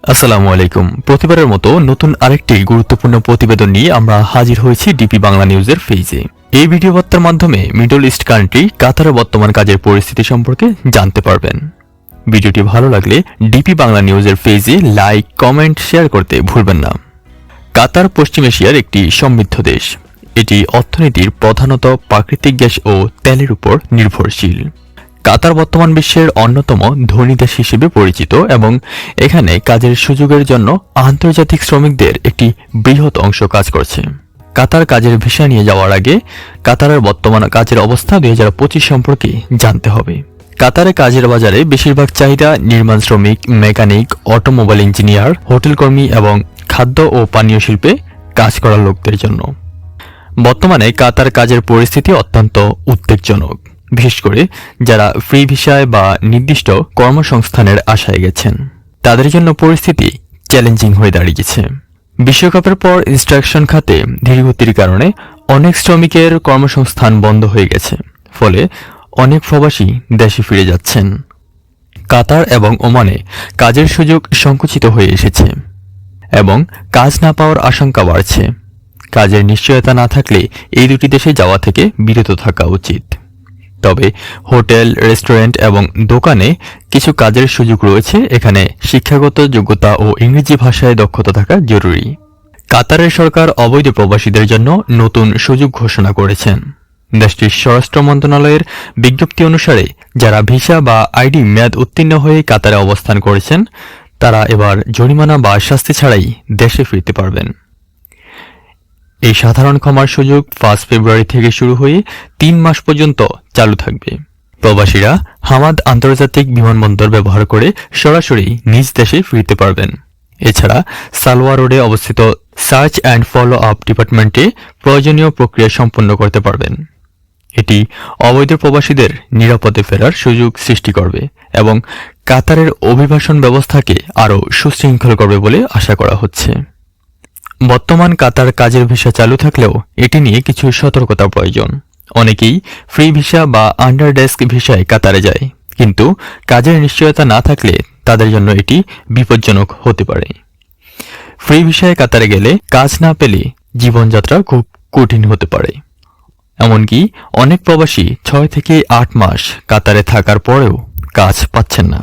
আসসালামু আলাইকুম। প্রতিবারের মতো নতুন আরেকটি গুরুত্বপূর্ণ প্রতিবেদন নিয়ে আমরা হাজির হয়েছি ডিপি বাংলা নিউজের পেজে। এই ভিডিও বার্তার মাধ্যমে মিডল ইস্ট কান্ট্রি কাতারের বর্তমান কাজের পরিস্থিতি সম্পর্কে জানতে পারবেন। ভিডিওটি ভালো লাগলে ডিপি বাংলা নিউজের পেজে লাইক, কমেন্ট, শেয়ার করতে ভুলবেন না। কাতার পশ্চিম এশিয়ার একটি সমৃদ্ধ দেশ। এটি অর্থনীতির প্রধানত প্রাকৃতিক গ্যাস ও তেলের উপর নির্ভরশীল। কাতার বর্তমান বিশ্বের অন্যতম ধনী দেশ হিসেবে পরিচিত এবং এখানে কাজের সুযোগের জন্য আন্তর্জাতিক শ্রমিকদের একটি বৃহৎ অংশ কাজ করছে। কাতার কাজের ভিসা নিয়ে যাওয়ার আগে কাতারের বর্তমান কাজের অবস্থা 2025 সম্পর্কে জানতে হবে। কাতারে কাজের বাজারে বেশিরভাগ চাহিদা নির্মাণ শ্রমিক, মেকানিক, অটোমোবাইল ইঞ্জিনিয়ার, হোটেল কর্মী এবং খাদ্য ও পানীয় শিল্পে কাজ করা লোকদের জন্য। বর্তমানে কাতার কাজের পরিস্থিতি অত্যন্ত উদ্বেগজনক, বিশেষ করে যারা ফ্রি ভিসায় বা নির্দিষ্ট কর্মসংস্থানের আশায় গেছেন। তাদের জন্য পরিস্থিতি চ্যালেঞ্জিং হয়ে দাঁড়িয়েছে। বিশ্বকাপের পর ইনস্ট্রাকশন খাতে ধীরগতির কারণে অনেক শ্রমিকের কর্মসংস্থান বন্ধ হয়ে গেছে, ফলে অনেক প্রবাসী দেশে ফিরে যাচ্ছেন। কাতার এবং ওমানে কাজের সুযোগ সংকুচিত হয়ে এসেছে এবং কাজ না পাওয়ার আশঙ্কা বাড়ছে। কাজের নিশ্চয়তা না থাকলে এই দুটি দেশে যাওয়া থেকে বিরত থাকা উচিত। তবে হোটেল, রেস্টুরেন্ট এবং দোকানে কিছু কাজের সুযোগ রয়েছে। এখানে শিক্ষাগত যোগ্যতা ও ইংরেজি ভাষায় দক্ষতা থাকা জরুরি। কাতারের সরকার অবৈধ প্রবাসীদের জন্য নতুন সুযোগ ঘোষণা করেছেন। দেশটির স্বরাষ্ট্র মন্ত্রণালয়ের বিজ্ঞপ্তি অনুসারে যারা ভিসা বা আইডি মেয়াদ উত্তীর্ণ হয়ে কাতারে অবস্থান করেছেন তারা এবার জরিমানা বা শাস্তি ছাড়াই দেশে ফিরতে পারবেন। এই সাধারণ ক্ষমার সুযোগ 5 ফেব্রুয়ারি থেকে শুরু হয়ে 3 মাস পর্যন্ত চালু থাকবে। প্রবাসীরা হামাদ আন্তর্জাতিক বিমানবন্দর ব্যবহার করে সরাসরি নিজ দেশে ফিরতে পারবেন। এছাড়া সালোয়া রোডে অবস্থিত সার্চ অ্যান্ড ফলো আপ ডিপার্টমেন্টে প্রয়োজনীয় প্রক্রিয়া সম্পন্ন করতে পারবেন। এটি অবৈধ প্রবাসীদের নিরাপদে ফেরার সুযোগ সৃষ্টি করবে এবং কাতারের অভিবাসন ব্যবস্থাকে আরও সুশৃঙ্খল করবে বলে আশা করা হচ্ছে। বর্তমান কাতার কাজের ভিসা চালু থাকলেও এটি নিয়ে কিছু সতর্কতা প্রয়োজন। অনেকেই ফ্রি ভিসা বা আন্ডার ডেস্ক ভিসায় কাতারে যায়, কিন্তু কাজের নিশ্চয়তা না থাকলে তাদের জন্য এটি বিপজ্জনক হতে পারে। ফ্রি ভিসায় কাতারে গেলে কাজ না পেলে জীবনযাত্রা খুব কঠিন হতে পারে। এমনকি অনেক প্রবাসী 6 থেকে 8 মাস কাতারে থাকার পরেও কাজ পাচ্ছেন না।